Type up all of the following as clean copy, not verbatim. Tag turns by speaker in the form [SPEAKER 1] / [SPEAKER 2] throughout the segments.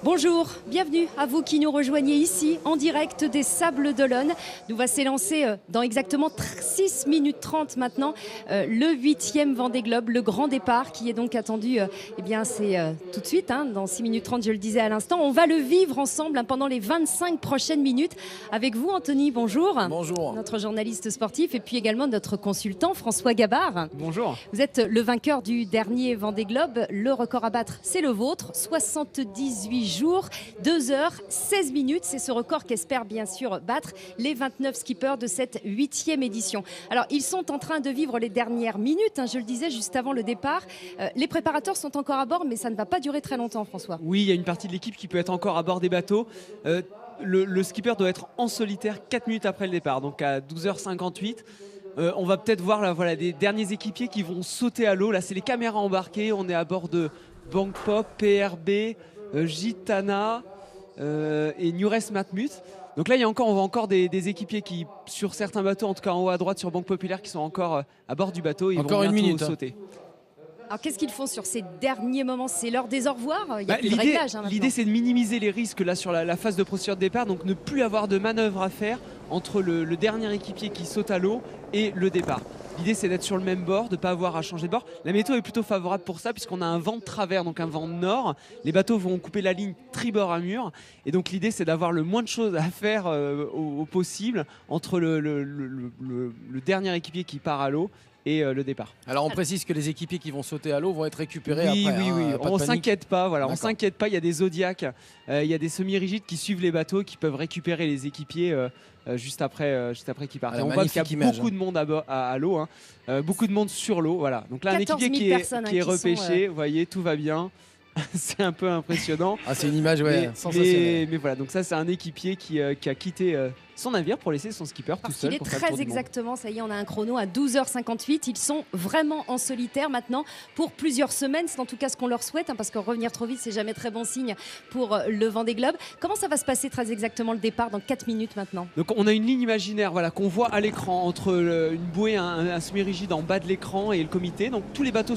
[SPEAKER 1] Bonjour, bienvenue à vous qui nous rejoignez ici en direct des Sables d'Olonne. Nous va s'élancer dans exactement 6 minutes 30 maintenant le 8e Vendée Globe, le grand départ qui est donc attendu, c'est tout de suite, dans 6 minutes 30, je le disais à l'instant. On va le vivre ensemble pendant les 25 prochaines minutes avec vous, Anthony, bonjour.
[SPEAKER 2] Bonjour.
[SPEAKER 1] Notre journaliste sportif et puis également notre consultant François Gabard.
[SPEAKER 2] Bonjour.
[SPEAKER 1] Vous êtes le vainqueur du dernier Vendée Globe. Le record à battre, c'est le vôtre, 78 jours, 2 heures, 16 minutes. C'est ce record qu'espèrent bien sûr battre les 29 skippers de cette 8e édition. Alors, ils sont en train de vivre les dernières minutes, je le disais juste avant le départ. Les préparateurs sont encore à bord, mais ça ne va pas durer très longtemps, François.
[SPEAKER 2] Oui, il y a une partie de l'équipe qui peut être encore à bord des bateaux. Le skipper doit être en solitaire 4 minutes après le départ, donc à 12h58. On va peut-être voir des derniers équipiers qui vont sauter à l'eau. Là, c'est les caméras embarquées. On est à bord de Bangpop, PRB, Gitana et Nures Matmut. Donc là, on voit encore des équipiers qui, sur certains bateaux, en tout cas en haut à droite sur Banque Populaire, qui sont encore à bord du bateau. Ils
[SPEAKER 3] encore
[SPEAKER 2] vont
[SPEAKER 3] une minute
[SPEAKER 2] sauter.
[SPEAKER 1] Alors qu'est-ce qu'ils font sur ces derniers moments? C'est l'heure des au revoir. Il y a plus de réglage,
[SPEAKER 2] l'idée, c'est de minimiser les risques là sur la phase de procédure de départ, donc ne plus avoir de manœuvre à faire entre le dernier équipier qui saute à l'eau et le départ. L'idée, c'est d'être sur le même bord, de ne pas avoir à changer de bord. La météo est plutôt favorable pour ça, puisqu'on a un vent de travers, donc un vent nord. Les bateaux vont couper la ligne tribord à mur. Et donc, l'idée, c'est d'avoir le moins de choses à faire au possible entre le dernier équipier qui part à l'eau et le départ.
[SPEAKER 3] Alors on précise que les équipiers qui vont sauter à l'eau vont être récupérés
[SPEAKER 2] oui,
[SPEAKER 3] après.
[SPEAKER 2] Oui, on s'inquiète pas. On s'inquiète pas. Il y a des Zodiacs, il y a des semi-rigides qui suivent les bateaux, qui peuvent récupérer les équipiers juste après qu'ils partent. On voit qu'il y a beaucoup de monde à l'eau, beaucoup de monde sur l'eau. Voilà. Donc là, un équipier qui est repêché. Vous voyez, tout va bien. C'est un peu impressionnant.
[SPEAKER 3] C'est une image sensationnelle.
[SPEAKER 2] Mais voilà, donc ça c'est un équipier qui a quitté son navire pour laisser son skipper tout seul.
[SPEAKER 1] Il est très exactement, ça y est, on a un chrono à 12h58. Ils sont vraiment en solitaire maintenant pour plusieurs semaines. C'est en tout cas ce qu'on leur souhaite, parce que revenir trop vite, c'est jamais très bon signe pour le Vendée Globe. Comment ça va se passer très exactement le départ dans 4 minutes maintenant?
[SPEAKER 2] Donc on a une ligne imaginaire qu'on voit à l'écran entre une bouée, un semi-rigide en bas de l'écran et le comité. Donc tous les bateaux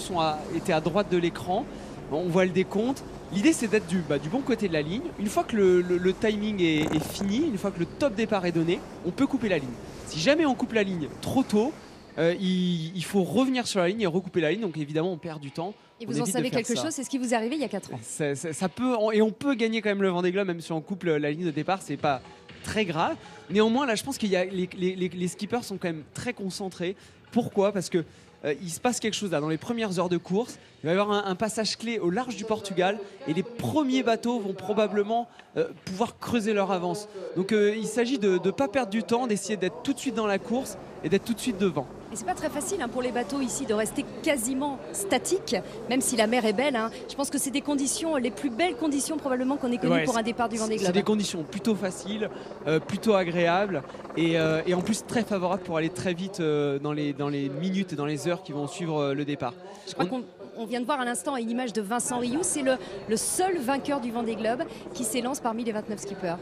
[SPEAKER 2] étaient à droite de l'écran. On voit le décompte. L'idée, c'est d'être du bon côté de la ligne. Une fois que le timing est fini, une fois que le top départ est donné, on peut couper la ligne. Si jamais on coupe la ligne trop tôt, il faut revenir sur la ligne et recouper la ligne. Donc évidemment, on perd du temps.
[SPEAKER 1] Et vous en savez quelque chose? C'est ce qui vous est arrivé il y a 4 ans.
[SPEAKER 2] Ça peut, et on peut gagner quand même le Vendée Globe, même si on coupe la ligne de départ. C'est pas très grave. Néanmoins, là, je pense qu'il y a les skippers sont quand même très concentrés. Pourquoi? Parce que il se passe quelque chose là dans les premières heures de course. Il va y avoir un passage clé au large du Portugal et les premiers bateaux vont probablement pouvoir creuser leur avance. Donc il s'agit de ne pas perdre du temps, d'essayer d'être tout de suite dans la course et d'être tout de suite devant.
[SPEAKER 1] Et c'est pas très facile pour les bateaux ici de rester quasiment statiques, même si la mer est belle. Je pense que c'est des conditions, les plus belles conditions probablement qu'on ait connues pour un départ du Vendée Globe.
[SPEAKER 2] C'est des conditions plutôt faciles, plutôt agréables et en plus très favorables pour aller très vite dans les minutes et dans les heures qui vont suivre le départ.
[SPEAKER 1] Je crois qu'on vient de voir à l'instant une image de Vincent Rioux. C'est le seul vainqueur du Vendée Globe qui s'élance parmi les 29 skippers.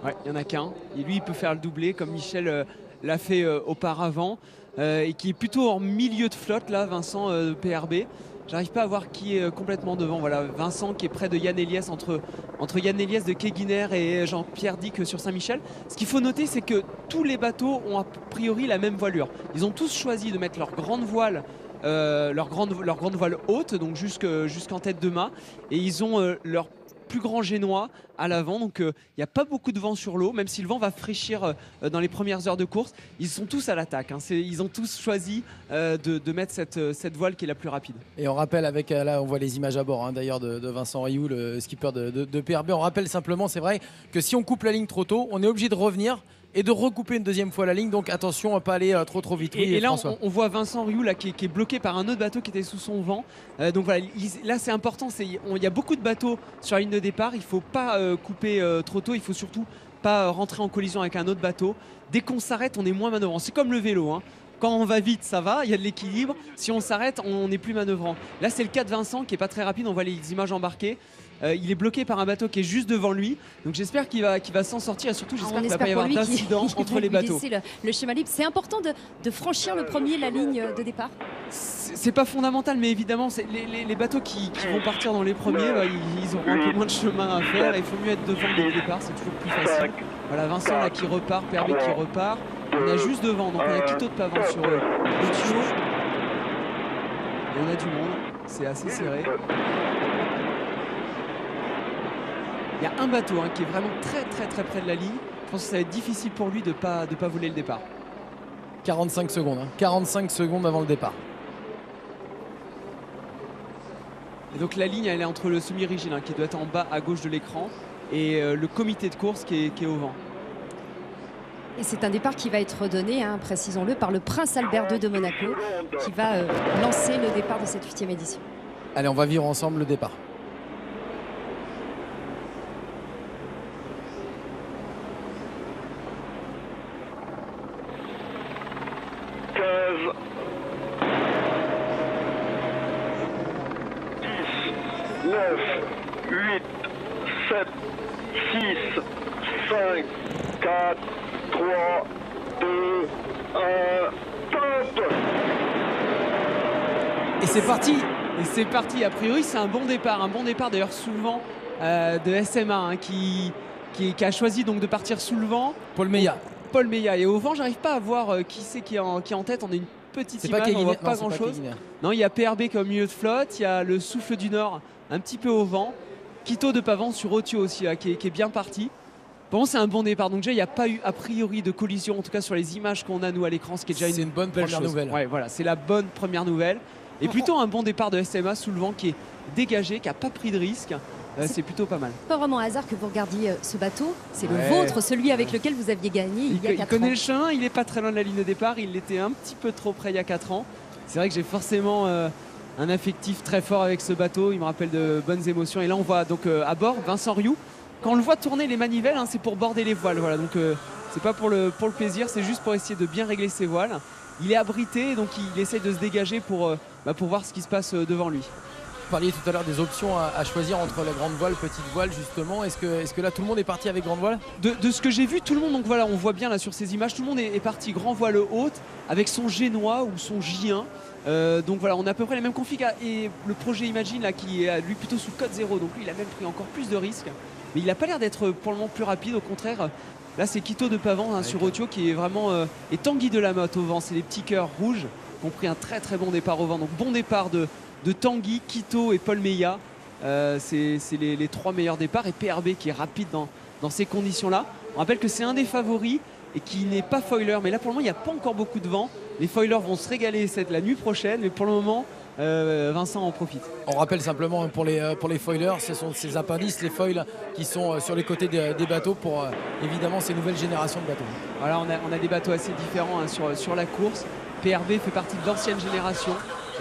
[SPEAKER 2] Ouais, il n'y en a qu'un. Et lui, il peut faire le doublé comme Michel l'a fait auparavant. Et qui est plutôt en milieu de flotte là, Vincent PRB. J'arrive pas à voir qui est complètement devant. Voilà, Vincent qui est près de Yann Eliès, entre Yann Eliès de Keguiner et Jean-Pierre Dick sur Saint-Michel. Ce qu'il faut noter, c'est que tous les bateaux ont a priori la même voilure. Ils ont tous choisi de mettre leur grande voile haute, donc jusqu'en tête de mât, et ils ont leur plus grand génois à l'avant, donc il n'y a pas beaucoup de vent sur l'eau, même si le vent va fraîchir dans les premières heures de course. Ils sont tous à l'attaque, ils ont tous choisi de mettre cette voile qui est la plus rapide.
[SPEAKER 3] Et on rappelle là on voit les images à bord d'ailleurs de Vincent Rioux, le skipper de PRB. On rappelle simplement, c'est vrai que si on coupe la ligne trop tôt, on est obligé de revenir et de recouper une deuxième fois la ligne, donc attention à ne pas aller trop vite.
[SPEAKER 2] Et là on voit Vincent Rioux là, qui est bloqué par un autre bateau qui était sous son vent, donc voilà, là c'est important, il y a beaucoup de bateaux sur la ligne de départ, il ne faut pas couper trop tôt, il ne faut surtout pas rentrer en collision avec un autre bateau. Dès qu'on s'arrête, on est moins manœuvrant, c'est comme le vélo, Quand on va vite, ça va, il y a de l'équilibre. Si on s'arrête, on n'est plus manœuvrant. Là, c'est le cas de Vincent qui n'est pas très rapide. On voit les images embarquées. Il est bloqué par un bateau qui est juste devant lui. Donc j'espère qu'il va s'en sortir. Et surtout, j'espère qu'il ne va pas y avoir d'incident entre les bateaux.
[SPEAKER 1] Le schéma libre. C'est important de franchir le premier la ligne de départ.
[SPEAKER 2] C'est pas fondamental, mais évidemment, les bateaux qui vont partir dans les premiers, bah, ils auront un peu moins de chemin à faire. Il faut mieux être devant dès le départ, c'est toujours plus facile. Voilà, Vincent là qui repart, Pervé qui repart. On a juste devant, donc on a Quito de Pavin sur le tuyau. Et on a du monde, c'est assez serré. Il y a un bateau qui est vraiment très près de la ligne. Je pense que ça va être difficile pour lui de pas voler le départ.
[SPEAKER 3] 45 secondes, 45 secondes avant le départ.
[SPEAKER 2] Et donc la ligne elle est entre le semi-rigide qui doit être en bas à gauche de l'écran et le comité de course qui est au vent.
[SPEAKER 1] Et c'est un départ qui va être donné, précisons-le, par le Prince Albert II de Monaco qui va lancer le départ de cette 8e édition.
[SPEAKER 3] Allez, on va vivre ensemble le départ. Et c'est parti.
[SPEAKER 2] Et c'est parti, a priori c'est un bon départ d'ailleurs sous le vent de SMA qui a choisi donc de partir sous le vent.
[SPEAKER 3] Paul Meillat.
[SPEAKER 2] Et au vent j'arrive pas à voir qui c'est qui est en tête, on a une petite image, on voit pas grand chose. Non, il y a PRB comme milieu de flotte, il y a le Souffle du Nord un petit peu au vent, Quito de Pavin sur Otio aussi là, qui est bien parti. Bon, c'est un bon départ. Donc déjà, il n'y a pas eu a priori de collision, en tout cas sur les images qu'on a nous à l'écran, ce qui est déjà une
[SPEAKER 3] bonne première nouvelle.
[SPEAKER 2] Ouais, voilà, c'est la bonne première nouvelle. Et plutôt un bon départ de SMA sous le vent qui est dégagé, qui n'a pas pris de risque. C'est plutôt pas mal.
[SPEAKER 1] Pas vraiment un hasard que vous regardiez ce bateau. C'est le vôtre, celui avec lequel vous aviez gagné il y a 4 ans.
[SPEAKER 2] Il connaît le chemin, il n'est pas très loin de la ligne de départ. Il était un petit peu trop près il y a 4 ans. C'est vrai que j'ai forcément un affectif très fort avec ce bateau. Il me rappelle de bonnes émotions. Et là, on voit donc à bord Vincent Rioux. Quand on le voit tourner les manivelles, c'est pour border les voiles. Voilà, donc c'est pas pour le plaisir, c'est juste pour essayer de bien régler ses voiles. Il est abrité, donc il essaye de se dégager pour voir ce qui se passe devant lui.
[SPEAKER 3] Vous parliez tout à l'heure des options à choisir entre la grande voile, petite voile justement. Est-ce que là tout le monde est parti avec grande voile?
[SPEAKER 2] De ce que j'ai vu, tout le monde, donc voilà, on voit bien là sur ces images, tout le monde est parti grand voile haute avec son Génois ou son J1. Donc voilà, on a à peu près les mêmes configs. Et le projet Imagine là, qui est lui plutôt sous code 0, donc lui il a même pris encore plus de risques. Mais il n'a pas l'air d'être pour le moment plus rapide, au contraire. Là c'est Quito de Pavin sur Otio qui est vraiment et Tanguy de la Motte au vent. C'est les petits cœurs rouges qui ont pris un très bon départ au vent. Donc bon départ de Tanguy, Quito et Paul Meillat. C'est les 3 meilleurs départs. Et PRB qui est rapide dans ces conditions-là. On rappelle que c'est un des favoris et qui n'est pas foiler. Mais là pour le moment il n'y a pas encore beaucoup de vent. Les foilers vont se régaler la nuit prochaine. Mais pour le moment Vincent en profite.
[SPEAKER 3] On rappelle simplement pour les foilers, ce sont ces appendices, les foils qui sont sur les côtés des bateaux pour évidemment ces nouvelles générations de bateaux.
[SPEAKER 2] Voilà, on a des bateaux assez différents sur la course. PRB fait partie de l'ancienne génération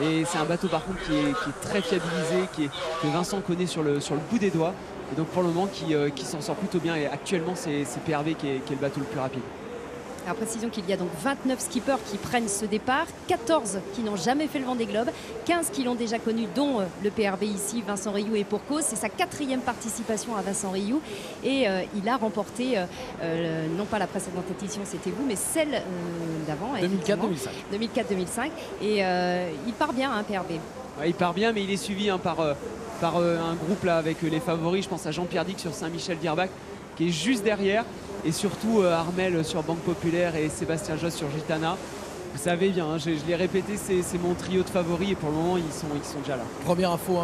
[SPEAKER 2] et c'est un bateau par contre qui est très fiabilisé, que Vincent connaît sur le bout des doigts. Et donc pour le moment qui s'en sort plutôt bien et actuellement c'est PRB qui est le bateau le plus rapide.
[SPEAKER 1] Alors précisons qu'il y a donc 29 skippers qui prennent ce départ, 14 qui n'ont jamais fait le Vendée Globe, 15 qui l'ont déjà connu, dont le PRB ici, Vincent Rioux, et pour cause. C'est sa 4e participation à Vincent Rioux et il a remporté, non pas la précédente édition, c'était vous, mais celle d'avant. 2004-2005. Et il part bien, PRB.
[SPEAKER 2] Ouais, il part bien, mais il est suivi par un groupe là avec les favoris. Je pense à Jean-Pierre Dick sur Saint-Michel-d'Irbac qui est juste derrière. Et surtout Armel sur Banque Populaire et Sébastien Josse sur Gitana. Vous savez bien, je l'ai répété, c'est mon trio de favoris et pour le moment ils sont déjà là.
[SPEAKER 3] Première info,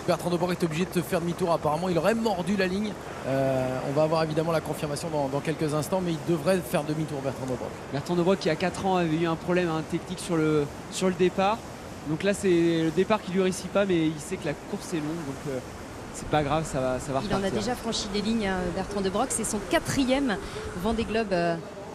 [SPEAKER 3] Bertrand de Borg est obligé de te faire demi-tour apparemment, il aurait mordu la ligne. On va avoir évidemment la confirmation dans quelques instants, mais il devrait faire demi-tour Bertrand de Borg.
[SPEAKER 2] Bertrand de Borg qui à 4 ans avait eu un problème technique sur le départ. Donc là c'est le départ qui lui réussit pas, mais il sait que la course est longue. Donc, c'est pas grave, ça va repartir.
[SPEAKER 1] Il en a déjà franchi les lignes, Bertrand de Borg. C'est son 4e Vendée Globe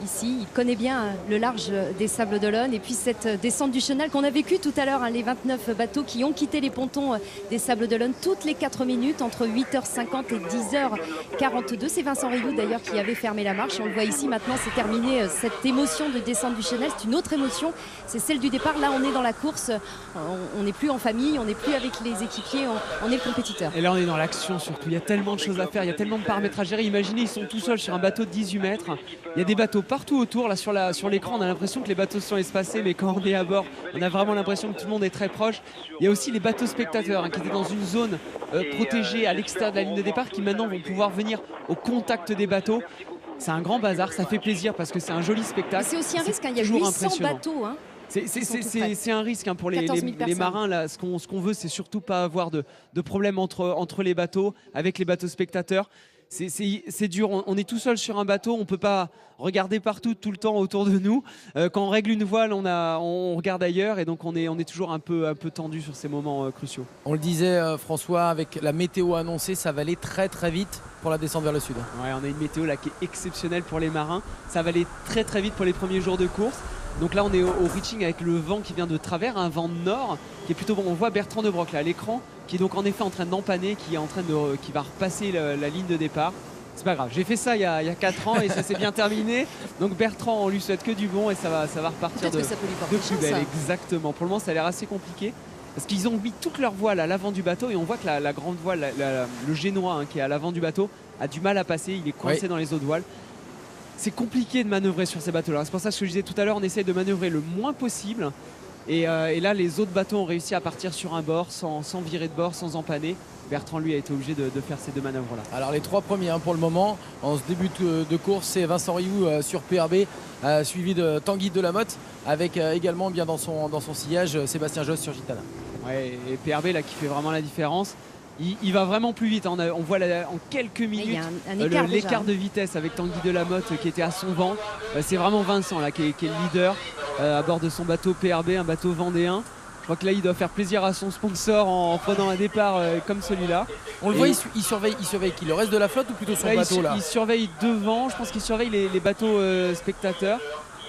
[SPEAKER 1] ici. Il connaît bien le large des Sables d'Olonne. Et puis cette descente du chenal qu'on a vécue tout à l'heure, les 29 bateaux qui ont quitté les pontons des Sables d'Olonne toutes les 4 minutes, entre 8h50 et 10h42. C'est Vincent Rioux d'ailleurs qui avait fermé la marche. On le voit ici maintenant, c'est terminé cette émotion de descente du chenal. C'est une autre émotion, c'est celle du départ. Là on est dans la course, on n'est plus en famille, on n'est plus avec les équipiers, on est le compétiteur.
[SPEAKER 2] Et là on est dans l'action surtout, il y a tellement de choses à faire, il y a tellement de paramètres à gérer. Imaginez, ils sont tout seuls sur un bateau de 18 mètres, il y a des bateaux partout autour. Là sur l'écran, on a l'impression que les bateaux sont espacés, mais quand on est à bord, on a vraiment l'impression que tout le monde est très proche. Il y a aussi les bateaux spectateurs qui étaient dans une zone protégée à l'extérieur de la ligne de départ, qui maintenant vont pouvoir venir au contact des bateaux. C'est un grand bazar, ça fait plaisir parce que c'est un joli spectacle.
[SPEAKER 1] C'est aussi un risque, il y a 800 bateaux.
[SPEAKER 2] C'est un risque pour les marins. Là, ce qu'on veut, c'est surtout pas avoir de problème entre les bateaux, avec les bateaux spectateurs. C'est dur, on est tout seul sur un bateau, on peut pas regarder partout tout le temps autour de nous. Quand on règle une voile, on regarde ailleurs et donc on est toujours un peu tendu sur ces moments cruciaux.
[SPEAKER 3] On le disait François, avec la météo annoncée, ça va aller très très vite pour la descente vers le sud.
[SPEAKER 2] Ouais, on a une météo là qui est exceptionnelle pour les marins, ça va aller très très vite pour les premiers jours de course. Donc là on est au reaching avec le vent qui vient de travers, un vent nord qui est plutôt bon. On voit Bertrand de Broc là à l'écran qui est donc en effet en train d'empanner, qui va repasser la ligne de départ. C'est pas grave, j'ai fait ça il y a 4 ans et ça s'est bien terminé. Donc Bertrand, on lui souhaite que du bon et ça va repartir
[SPEAKER 1] que ça peut lui porter
[SPEAKER 2] de plus belle. Exactement, pour le moment ça a l'air assez compliqué parce qu'ils ont mis toute leur voile à l'avant du bateau et on voit que la grande voile, le génois qui est à l'avant du bateau a du mal à passer, il est coincé dans les autres voiles. C'est compliqué de manœuvrer sur ces bateaux-là. C'est pour ça que je disais tout à l'heure, on essaye de manœuvrer le moins possible. Et là, les autres bateaux ont réussi à partir sur un bord sans virer de bord, sans empanner. Bertrand, lui, a été obligé de faire ces 2 manœuvres-là. Alors,
[SPEAKER 3] les 3 premiers pour le moment, en ce début de course, c'est Vincent Rioux sur PRB, suivi de Tanguy Delamotte, avec également bien dans son sillage Sébastien Josse sur Gitana.
[SPEAKER 2] Ouais, et PRB là, qui fait vraiment la différence. Il va vraiment plus vite. On voit en quelques minutes l'écart de vitesse avec Tanguy Delamotte qui était à son vent. C'est vraiment Vincent là, qui est le leader à bord de son bateau PRB, un bateau vendéen. Je crois que là il doit faire plaisir à son sponsor en prenant un départ comme celui-là.
[SPEAKER 3] On le voit, il surveille qui, le reste de la flotte ou plutôt son bateau là?
[SPEAKER 2] Il surveille devant, je pense qu'il surveille les bateaux spectateurs.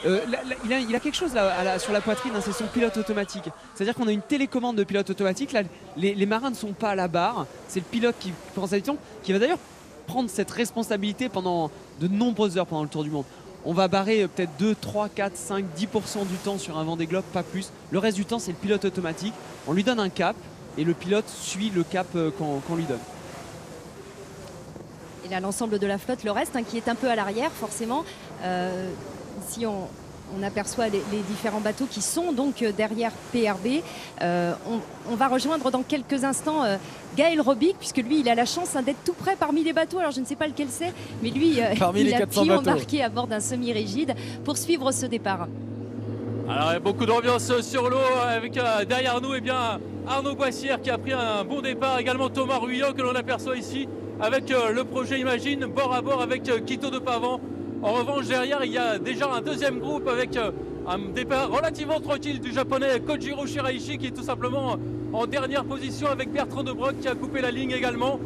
[SPEAKER 2] Il a quelque chose là, sur la poitrine, c'est son pilote automatique. C'est-à-dire qu'on a une télécommande de pilote automatique. Là, les marins ne sont pas à la barre. C'est le pilote qui prend sa décision, qui va d'ailleurs prendre cette responsabilité pendant de nombreuses heures pendant le Tour du Monde. On va barrer peut-être 2, 3, 4, 5, 10% du temps sur un Vendée Globe, pas plus. Le reste du temps, c'est le pilote automatique. On lui donne un cap et le pilote suit le cap qu'on lui donne.
[SPEAKER 1] Et là, l'ensemble de la flotte, le reste, qui est un peu à l'arrière, forcément. Ici, on aperçoit les différents bateaux qui sont donc derrière PRB. On va rejoindre dans quelques instants Gaël Robic, puisque lui, il a la chance d'être tout près parmi les bateaux. Alors, je ne sais pas lequel c'est, mais lui, il a pu embarquer à bord d'un semi-rigide pour suivre ce départ.
[SPEAKER 4] Alors, il y a beaucoup d'ambiance sur l'eau avec derrière nous Arnaud Boissière qui a pris un bon départ. Également Thomas Ruyant que l'on aperçoit ici avec le projet Imagine, bord à bord avec Quito de Pavan. En revanche, derrière, il y a déjà un deuxième groupe avec un départ relativement tranquille du japonais Kojiro Shiraishi qui est tout simplement en dernière position avec Bertrand de Broc qui a coupé la ligne également.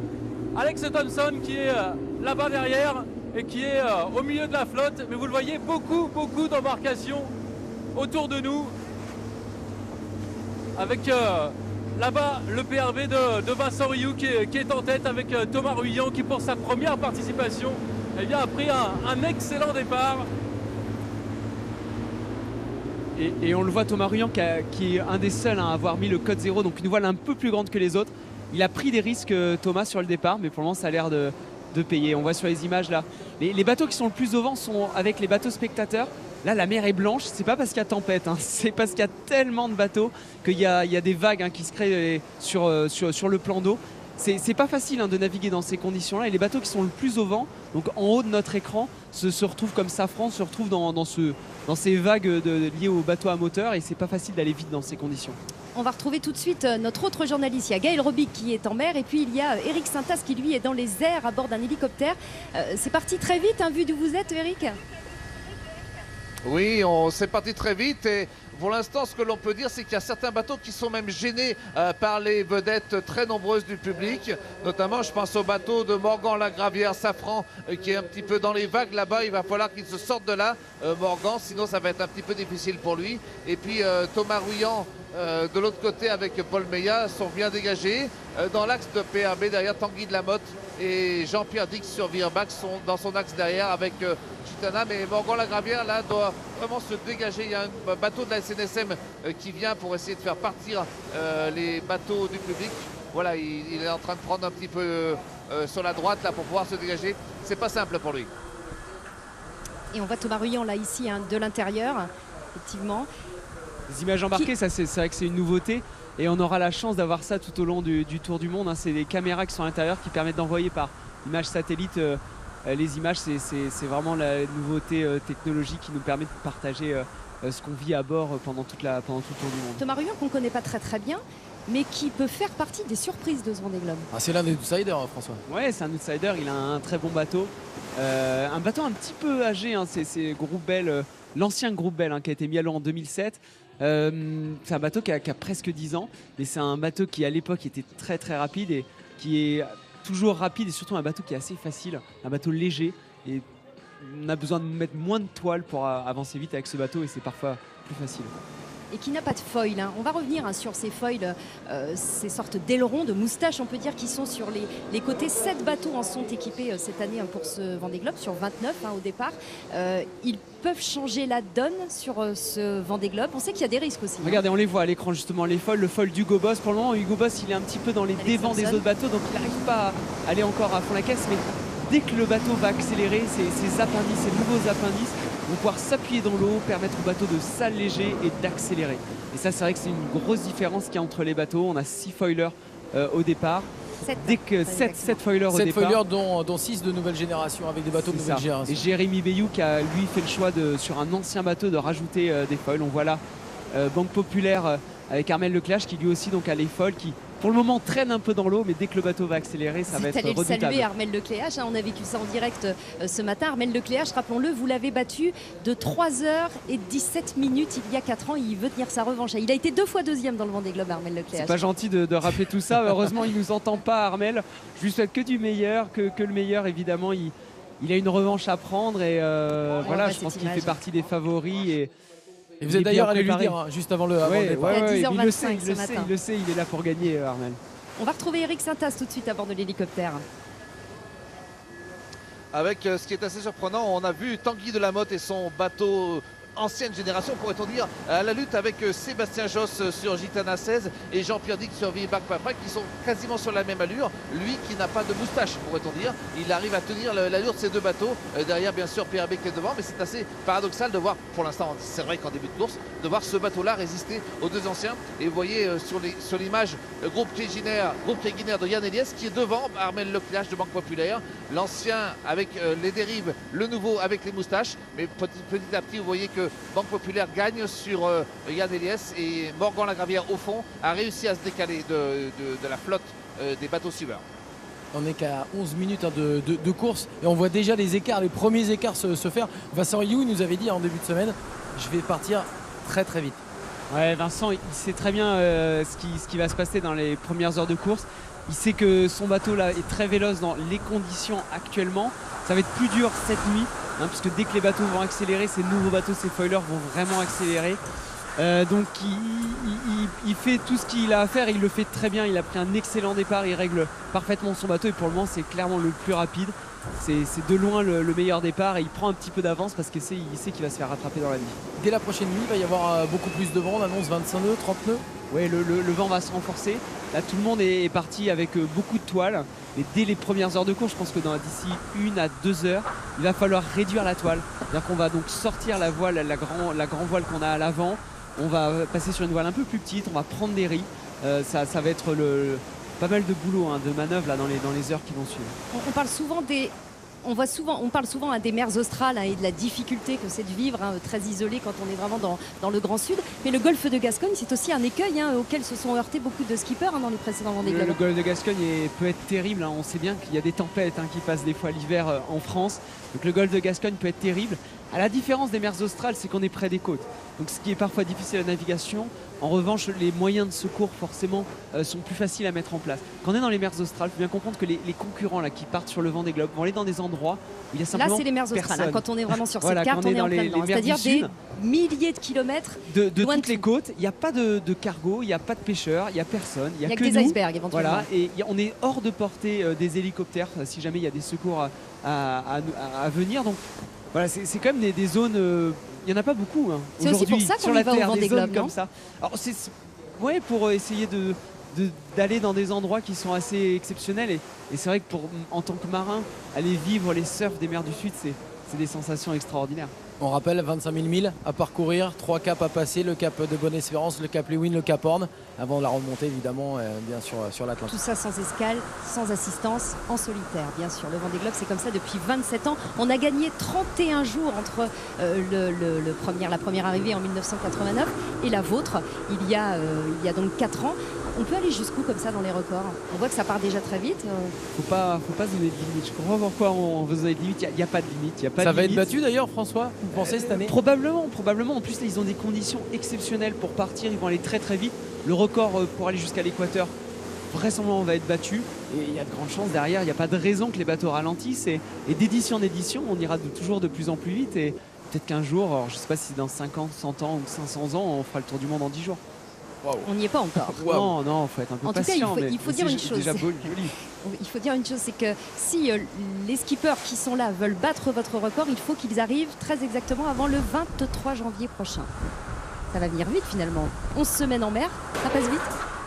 [SPEAKER 4] Alex Thompson qui est là-bas derrière et qui est au milieu de la flotte. Mais vous le voyez, beaucoup d'embarcations autour de nous. Avec là-bas le PRB de Vincent Rioux qui est en tête avec Thomas Ruyant qui pour sa première participation a pris un excellent départ.
[SPEAKER 2] Et on le voit, Thomas Ruyant qui est un des seuls à avoir mis le code 0, donc une voile un peu plus grande que les autres. Il a pris des risques, Thomas, sur le départ, mais pour le moment ça a l'air de payer. On voit sur les images là, les bateaux qui sont le plus au vent sont avec les bateaux spectateurs. Là, la mer est blanche, c'est pas parce qu'il y a tempête, c'est parce qu'il y a tellement de bateaux qu'il y a des vagues qui se créent sur le plan d'eau. C'est pas facile de naviguer dans ces conditions-là. Et les bateaux qui sont le plus au vent, donc en haut de notre écran, se retrouvent comme Safran, se retrouvent dans ces vagues liées aux bateaux à moteur. Et c'est pas facile d'aller vite dans ces conditions.
[SPEAKER 1] On va retrouver tout de suite notre autre journaliste. Il y a Gaël Robic qui est en mer et puis il y a Eric Sintas qui lui est dans les airs à bord d'un hélicoptère. C'est parti très vite, vu d'où vous êtes, Eric.
[SPEAKER 5] Oui, c'est parti très vite et pour l'instant ce que l'on peut dire c'est qu'il y a certains bateaux qui sont même gênés par les vedettes très nombreuses du public. Notamment je pense au bateau de Morgan Lagravière Safran qui est un petit peu dans les vagues là-bas. Il va falloir qu'il se sorte de là, Morgan, sinon ça va être un petit peu difficile pour lui. Et puis Thomas Ruyant de l'autre côté avec Paul Meillat sont bien dégagés. Dans l'axe de PRB derrière Tanguy Delamotte et Jean-Pierre Dix sur Virbach sont dans son axe derrière avec Gitana, mais Morgan Lagravière là doit vraiment se dégager. Il y a un bateau de la SNSM qui vient pour essayer de faire partir les bateaux du public. Voilà, il est en train de prendre un petit peu sur la droite là pour pouvoir se dégager. C'est pas simple pour lui.
[SPEAKER 1] Et on voit Thomas Ruyant là ici de l'intérieur, effectivement.
[SPEAKER 2] Les images embarquées, ça c'est vrai que c'est une nouveauté. Et on aura la chance d'avoir ça tout au long du Tour du Monde. C'est des caméras qui sont à l'intérieur qui permettent d'envoyer par image satellite les images. C'est vraiment la nouveauté technologique qui nous permet de partager ce qu'on vit à bord pendant tout le Tour du Monde.
[SPEAKER 1] Thomas Ruyant qu'on ne connaît pas très bien, mais qui peut faire partie des surprises de ce Vendée Globe.
[SPEAKER 3] Ah, c'est l'un des outsiders, François.
[SPEAKER 2] Ouais, c'est un outsider, il a un très bon bateau. Un bateau un petit peu âgé, hein, c'est Groupe Bell, l'ancien Groupe Bell qui a été mis à l'eau en 2007. C'est un bateau qui a presque 10 ans, mais c'est un bateau qui à l'époque était très très rapide et qui est toujours rapide et surtout un bateau qui est assez facile, un bateau léger et on a besoin de mettre moins de toile pour avancer vite avec ce bateau et c'est parfois plus facile.
[SPEAKER 1] Et qui n'a pas de foil. On va revenir sur ces foils, ces sortes d'ailerons, de moustaches, on peut dire, qui sont sur les côtés. 7 bateaux en sont équipés cette année pour ce Vendée Globe, sur 29 au départ. Ils peuvent changer la donne sur ce Vendée Globe. On sait qu'il y a des risques aussi.
[SPEAKER 2] Regardez, on les voit à l'écran justement, les foils. Le foil d'Hugo Boss, pour le moment, Hugo Boss, il est un petit peu dans les dévents des autres bateaux, donc il n'arrive pas à aller encore à fond la caisse. Mais dès que le bateau va accélérer, ces appendices, ces nouveaux appendices, vont pouvoir s'appuyer dans l'eau, permettre au bateau de s'alléger et d'accélérer. Et ça, c'est vrai que c'est une grosse différence qu'il y a entre les bateaux. On a 6 foilers au départ. 7 foilers au
[SPEAKER 3] 7
[SPEAKER 2] départ.
[SPEAKER 3] foilers dont 6 de nouvelle génération avec des bateaux de nouvelle génération.
[SPEAKER 2] Et Jérémy Bayou qui a lui fait le choix sur un ancien bateau de rajouter des foils. On voit là Banque Populaire avec Armel Lecléache qui lui aussi donc a les foils qui pour le moment traîne un peu dans l'eau, mais dès que le bateau va accélérer, ça va être redoutable.
[SPEAKER 1] Vous allez saluer Armel Lecléache, on a vécu ça en direct ce matin. Armel Lecléache, rappelons-le, vous l'avez battu de 3h17 il y a 4 ans. Il veut tenir sa revanche. Il a été 2 fois deuxième dans le Vendée Globe, Armel Lecléache.
[SPEAKER 2] C'est pas gentil de rappeler tout ça. Heureusement, il nous entend pas, Armel. Je lui souhaite que du meilleur, que le meilleur, évidemment. Il a une revanche à prendre et voilà, je pense qu'il fait partie des favoris.
[SPEAKER 3] Et vous êtes d'ailleurs allé lui dire juste avant le départ.
[SPEAKER 2] Il le sait, il est là pour gagner, Armel.
[SPEAKER 1] On va retrouver Eric Sintas tout de suite à bord de l'hélicoptère.
[SPEAKER 5] Avec ce qui est assez surprenant, on a vu Tanguy de la Motte et son bateau ancienne génération, pourrait-on dire, à la lutte avec Sébastien Josse sur Gitana 16 et Jean-Pierre Dick sur Villac Papin, qui sont quasiment sur la même allure. Lui qui n'a pas de moustache, pourrait-on dire, il arrive à tenir l'allure de ces deux bateaux. Derrière, bien sûr, PRB qui est devant, mais c'est assez paradoxal de voir, pour l'instant, c'est vrai qu'en début de course, de voir ce bateau-là résister aux deux anciens. Et vous voyez sur l'image, le groupe Keguiner de Yann Eliès qui est devant Armel Lecléache de Banque Populaire, l'ancien avec les dérives, le nouveau avec les moustaches. Mais petit à petit, vous voyez que Banque Populaire gagne sur Yann Eliès et Morgan Lagravière au fond a réussi à se décaler de la flotte des bateaux suiveurs.
[SPEAKER 3] On n'est qu'à 11 minutes de course et on voit déjà les premiers écarts se faire. Vincent Rioux nous avait dit en début de semaine, je vais partir très très vite.
[SPEAKER 2] Ouais, Vincent, il sait très bien ce qui va se passer dans les premières heures de course. Il sait que son bateau là est très véloce dans les conditions actuellement. Ça va être plus dur cette nuit, puisque dès que les bateaux vont accélérer, ces nouveaux bateaux, ces foilers vont vraiment accélérer. Donc il fait tout ce qu'il a à faire, il le fait très bien, il a pris un excellent départ, il règle parfaitement son bateau et pour le moment c'est clairement le plus rapide. C'est de loin le meilleur départ et il prend un petit peu d'avance parce qu'il sait qu'il va se faire rattraper dans la nuit.
[SPEAKER 3] Dès la prochaine nuit, il va y avoir beaucoup plus de vent, on annonce 25 nœuds, 30 nœuds.
[SPEAKER 2] Oui, le vent va se renforcer. Là, tout le monde est parti avec beaucoup de toile. Mais dès les premières heures de course, je pense que d'ici 1 à 2 heures, il va falloir réduire la toile. C'est-à-dire qu'on va donc sortir la voile, la grand voile qu'on a à l'avant. On va passer sur une voile un peu plus petite, on va prendre des riz. Ça va être pas mal de boulot, de manœuvre là, dans les heures qui vont suivre.
[SPEAKER 1] On parle souvent on parle souvent des mers australes et de la difficulté que c'est de vivre très isolé quand on est vraiment dans le Grand Sud. Mais le golfe de Gascogne, c'est aussi un écueil auquel se sont heurtés beaucoup de skippers dans les précédents Vendée Globe.
[SPEAKER 2] Le golfe de Gascogne peut être terrible. On sait bien qu'il y a des tempêtes qui passent des fois l'hiver en France. Donc le golfe de Gascogne peut être terrible. À la différence des mers australes, c'est qu'on est près des côtes. Donc ce qui est parfois difficile à la navigation. En revanche, les moyens de secours forcément sont plus faciles à mettre en place. Quand on est dans les mers australes, il faut bien comprendre que les concurrents là, qui partent sur le Vendée Globe vont aller dans des endroits où il y a simplement
[SPEAKER 1] là, c'est les mers australes. Quand on est vraiment sur cette carte, on est en plein dedans.
[SPEAKER 2] C'est-à-dire
[SPEAKER 1] des milliers de kilomètres
[SPEAKER 2] de toutes les côtes. Il n'y a pas de cargo, il n'y a pas de pêcheurs, il n'y a personne. Il n'y a que
[SPEAKER 1] des
[SPEAKER 2] nous.
[SPEAKER 1] icebergs éventuellement.
[SPEAKER 2] Voilà, et on est hors de portée des hélicoptères si jamais il y a des secours à venir. Donc voilà, c'est quand même des zones. Il n'y en a pas beaucoup
[SPEAKER 1] c'est aussi pour ça
[SPEAKER 2] sur
[SPEAKER 1] qu'on
[SPEAKER 2] la
[SPEAKER 1] y va au
[SPEAKER 2] Terre,
[SPEAKER 1] Vendée
[SPEAKER 2] des zones
[SPEAKER 1] Globe,
[SPEAKER 2] comme ça. Alors c'est pour essayer d'aller dans des endroits qui sont assez exceptionnels et c'est vrai que en tant que marin, aller vivre les surfs des mers du Sud, c'est c'est des sensations extraordinaires.
[SPEAKER 3] On rappelle 25 000 milles à parcourir, 3 caps à passer, le cap de Bonne-Espérance, le cap Lewin, le cap Horn, avant de la remontée évidemment bien sûr sur l'Atlantique.
[SPEAKER 1] Tout ça sans escale, sans assistance, en solitaire, bien sûr. Le Vendée Globe, c'est comme ça depuis 27 ans. On a gagné 31 jours entre la première arrivée en 1989 et la vôtre, il y a donc 4 ans. On peut aller jusqu'où comme ça dans les records? On voit que ça part déjà très vite.
[SPEAKER 2] Faut pas se donner de limite. Je comprends pourquoi on veut se donner de limite. Il n'y a pas de limite.
[SPEAKER 3] Ça va être battu d'ailleurs, François, vous pensez cette année?
[SPEAKER 2] Probablement. En plus, là, ils ont des conditions exceptionnelles pour partir. Ils vont aller très très vite. Le record pour aller jusqu'à l'équateur, vraisemblablement, va être battu. Et il y a de grandes chances derrière. Il n'y a pas de raison que les bateaux ralentissent. Et d'édition en édition, on ira toujours de plus en plus vite. Et peut-être qu'un jour, alors, je ne sais pas si dans 50, 100 ans ou 500 ans, on fera le tour du monde en 10 jours.
[SPEAKER 1] Wow. On n'y est pas encore.
[SPEAKER 2] Wow. Non, il faut être un peu patient.
[SPEAKER 1] En tout cas, il faut dire une chose.
[SPEAKER 2] Déjà joli.
[SPEAKER 1] Il faut dire une chose, c'est que si les skippers qui sont là veulent battre votre record, il faut qu'ils arrivent très exactement avant le 23 janvier prochain. Ça va venir vite finalement. 11 semaines en mer, ça passe vite.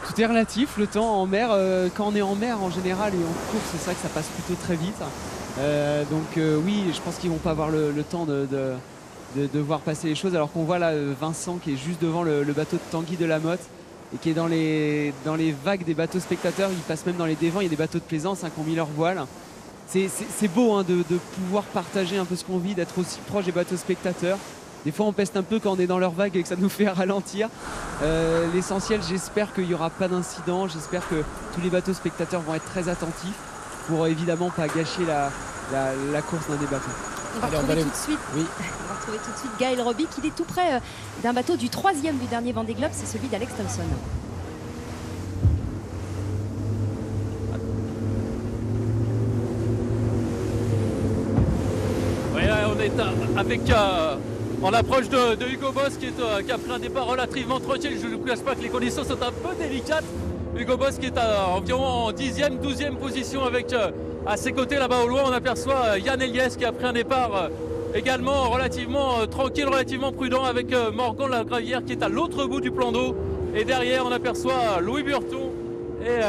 [SPEAKER 2] Tout est relatif, le temps en mer. Quand on est en mer en général et en course, c'est vrai que ça passe plutôt très vite. Oui, je pense qu'ils vont pas avoir le temps de voir passer les choses, alors qu'on voit là Vincent qui est juste devant le bateau de Tanguy de la Motte et qui est dans les vagues des bateaux spectateurs. Il passe même dans les dévents, il y a des bateaux de plaisance qui ont mis leur voile. C'est beau de pouvoir partager un peu ce qu'on vit, d'être aussi proche des bateaux spectateurs. Des fois on peste un peu quand on est dans leurs vagues et que ça nous fait ralentir. L'essentiel, j'espère qu'il n'y aura pas d'incident, j'espère que tous les bateaux spectateurs vont être très attentifs pour évidemment pas gâcher la course d'un des bateaux.
[SPEAKER 1] On va retrouver tout de suite. Oui. On va retrouver tout de suite Gaël Robic. Il est tout près d'un bateau du 3e du dernier Vendée Globe, c'est celui d'Alex Thompson.
[SPEAKER 4] Oui, on est avec on approche de Hugo Boss qui a pris un départ relativement tranquille. Je ne vous cache pas que les conditions sont un peu délicates. Hugo Boss qui est environ en 10e, 12e position avec à ses côtés là-bas au loin. On aperçoit Yann Eliès qui a pris un départ également relativement tranquille, relativement prudent avec Morgan Lagravière qui est à l'autre bout du plan d'eau. Et derrière on aperçoit Louis Burton. Et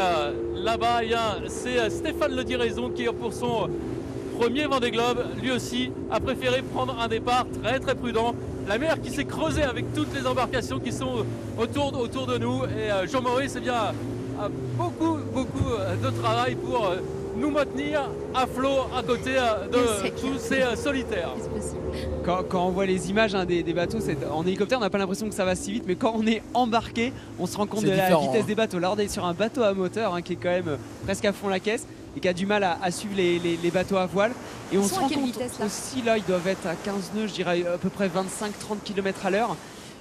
[SPEAKER 4] là-bas c'est Stéphane Le Diraison qui pour son premier Vendée Globe, lui aussi a préféré prendre un départ très très prudent. La mer qui s'est creusée avec toutes les embarcations qui sont autour de nous. Et Jean-Maurice a beaucoup de travail pour nous maintenir à flot à côté de tous ces solitaires.
[SPEAKER 2] Quand on voit les images des bateaux, en hélicoptère, on n'a pas l'impression que ça va si vite, mais quand on est embarqué, on se rend compte de la vitesse des bateaux. Là, on est sur un bateau à moteur qui est quand même presque à fond la caisse et qui a du mal à suivre les bateaux à voile. Et on se rend compte aussi, là, ils doivent être à 15 nœuds, je dirais à peu près 25-30 km à l'heure.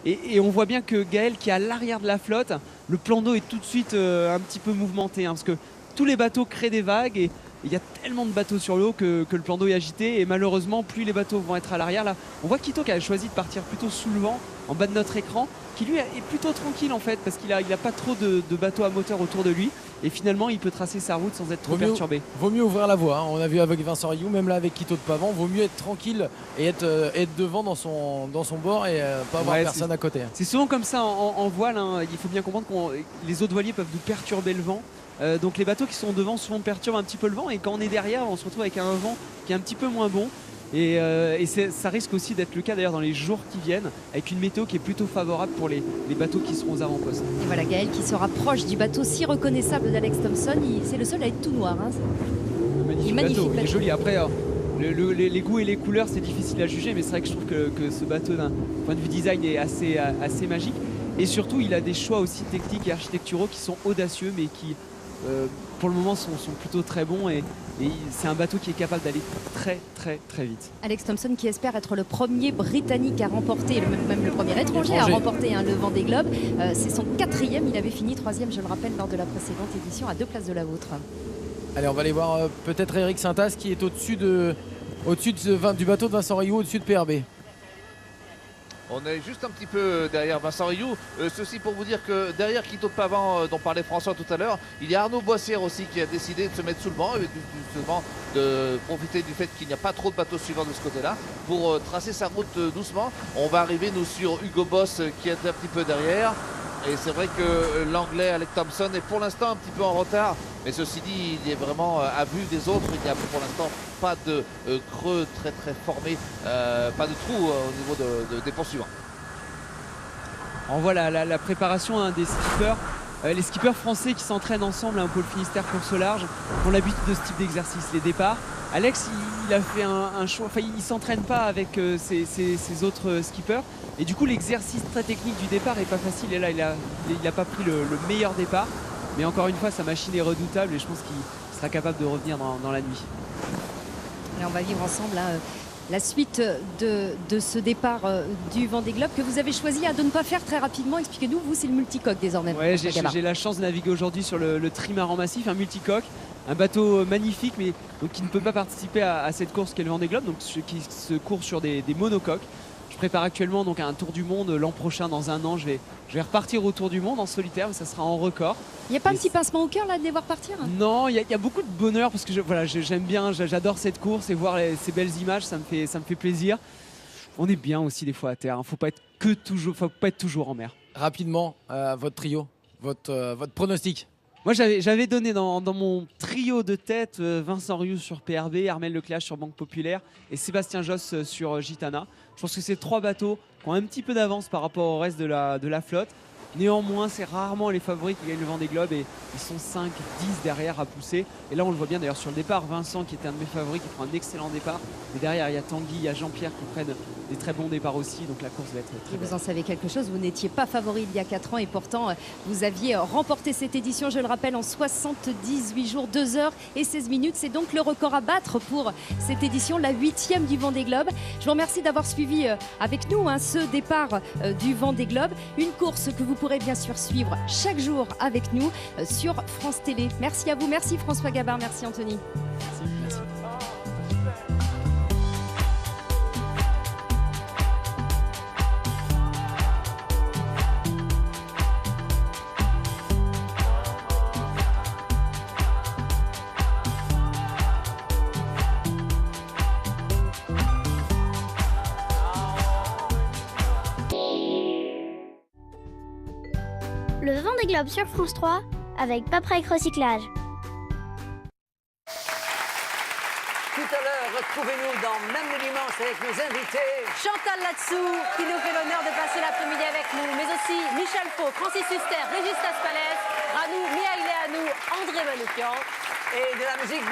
[SPEAKER 2] Et on voit bien que Gaël, qui est à l'arrière de la flotte, le plan d'eau est tout de suite un petit peu mouvementé, parce que tous les bateaux créent des vagues et il y a tellement de bateaux sur l'eau que le plan d'eau est agité. Et malheureusement, plus les bateaux vont être à l'arrière. Là, on voit Quito qui a choisi de partir plutôt sous le vent, en bas de notre écran, qui lui est plutôt tranquille en fait, parce qu'il a pas trop de bateaux à moteur autour de lui. Et finalement, il peut tracer sa route sans être trop perturbé.
[SPEAKER 3] Vaut mieux ouvrir la voie. On a vu avec Vincent Rioux, même là avec Quito de Pavan, vaut mieux être tranquille et être devant dans son bord et pas avoir personne à côté.
[SPEAKER 2] C'est souvent comme ça en voile. Il faut bien comprendre que les autres voiliers peuvent nous perturber le vent. Donc les bateaux qui sont devant souvent perturbent un petit peu le vent, et quand on est derrière, on se retrouve avec un vent qui est un petit peu moins bon. Et ça risque aussi d'être le cas d'ailleurs dans les jours qui viennent, avec une météo qui est plutôt favorable pour les bateaux qui seront aux avant-postes.
[SPEAKER 1] Et voilà Gaël qui se rapproche du bateau si reconnaissable d'Alex Thompson. C'est le seul à être tout noir.
[SPEAKER 2] Magnifique bateau. Il est joli. Après, les goûts et les couleurs, c'est difficile à juger, mais c'est vrai que je trouve que ce bateau, d'un point de vue design, est assez magique. Et surtout, il a des choix aussi techniques et architecturaux qui sont audacieux, mais qui pour le moment sont plutôt très bons, et c'est un bateau qui est capable d'aller très très très vite.
[SPEAKER 1] Alex Thompson qui espère être le premier Britannique à remporter, même le premier étranger à remporter le Vendée Globe. C'est son 4e, il avait fini 3e, je le rappelle, lors de la précédente édition, à 2 places de la vôtre.
[SPEAKER 3] Allez, on va aller voir peut-être Eric Saintas qui est au-dessus du bateau de Vincent Rioux, au-dessus de PRB.
[SPEAKER 5] On est juste un petit peu derrière Vincent Rioux. Ceci pour vous dire que derrière Quito de Pavan, dont parlait François tout à l'heure, il y a Arnaud Boissière aussi qui a décidé de se mettre sous le vent, et justement de profiter du fait qu'il n'y a pas trop de bateaux suivants de ce côté-là pour tracer sa route doucement. On va arriver nous sur Hugo Boss qui est un petit peu derrière. Et c'est vrai que l'anglais Alex Thompson est pour l'instant un petit peu en retard. Mais ceci dit, il est vraiment à vue des autres. Il n'y a pour l'instant pas de creux très formés, pas de trous au niveau des ponts suivants.
[SPEAKER 2] On voit la préparation des skippers. Les skippers français qui s'entraînent ensemble au pôle Finistère course au large ont l'habitude de ce type d'exercice, les départs. Alex, il a fait un choix, enfin il ne s'entraîne pas avec ses autres skippers. Et du coup l'exercice très technique du départ est pas facile. Et là il a pas pris le meilleur départ. Mais encore une fois sa machine est redoutable et je pense qu'il sera capable de revenir dans la nuit.
[SPEAKER 1] Et on va vivre ensemble la suite de ce départ du Vendée Globe que vous avez choisi de ne pas faire très rapidement. Expliquez-nous, vous c'est le multicoque désormais.
[SPEAKER 2] Ouais, j'ai la chance de naviguer aujourd'hui sur le trimaran massif, un multicoque, un bateau magnifique mais donc, qui ne peut pas participer à cette course qu'est le Vendée Globe, donc qui se court sur des monocoques. Je prépare actuellement donc un tour du monde l'an prochain, dans un an. Je vais repartir au tour du monde en solitaire, mais ça sera en record.
[SPEAKER 1] Il n'y a pas un petit pincement au cœur là de les voir partir?
[SPEAKER 2] Non, il y a beaucoup de bonheur parce que j'aime bien, j'adore cette course et voir ces belles images, ça me fait plaisir. On est bien aussi des fois à terre, faut pas être toujours en mer.
[SPEAKER 3] Rapidement, votre trio, votre pronostic.
[SPEAKER 2] Moi j'avais donné dans mon trio de tête Vincent Rioux sur PRB, Armel Lecléache sur Banque Populaire et Sébastien Josse sur Gitana. Je pense que c'est 3 bateaux qui ont un petit peu d'avance par rapport au reste de la flotte. Néanmoins, c'est rarement les favoris qui gagnent le Vendée Globe et ils sont 5-10 derrière à pousser. Et là, on le voit bien d'ailleurs sur le départ. Vincent, qui était un de mes favoris, qui prend un excellent départ. Et derrière, il y a Tanguy, il y a Jean-Pierre qui prennent des très bons départs aussi. Donc la course va être très belle.
[SPEAKER 1] Vous en savez quelque chose, vous n'étiez pas favori il y a 4 ans et pourtant vous aviez remporté cette édition, je le rappelle, en 78 jours, 2 heures et 16 minutes. C'est donc le record à battre pour cette édition, la 8e du Vendée Globe. Je vous remercie d'avoir suivi avec nous ce départ du Vendée Globe. Une course que vous pourrez bien sûr suivre chaque jour avec nous sur France Télé. Merci à vous, merci François Gabard, merci Anthony.
[SPEAKER 3] Merci.
[SPEAKER 6] Le Vendée Globe sur France 3 avec Paprec Recyclage.
[SPEAKER 7] Tout à l'heure, retrouvez-nous dans Même le dimanche avec nos invités.
[SPEAKER 8] Chantal Latsou qui nous fait l'honneur de passer l'après-midi avec nous, mais aussi Michel Faux, Francis Huster, Régis Taspalès, Ranou Miaïleanou, André Manoukian.
[SPEAKER 7] Et de la musique.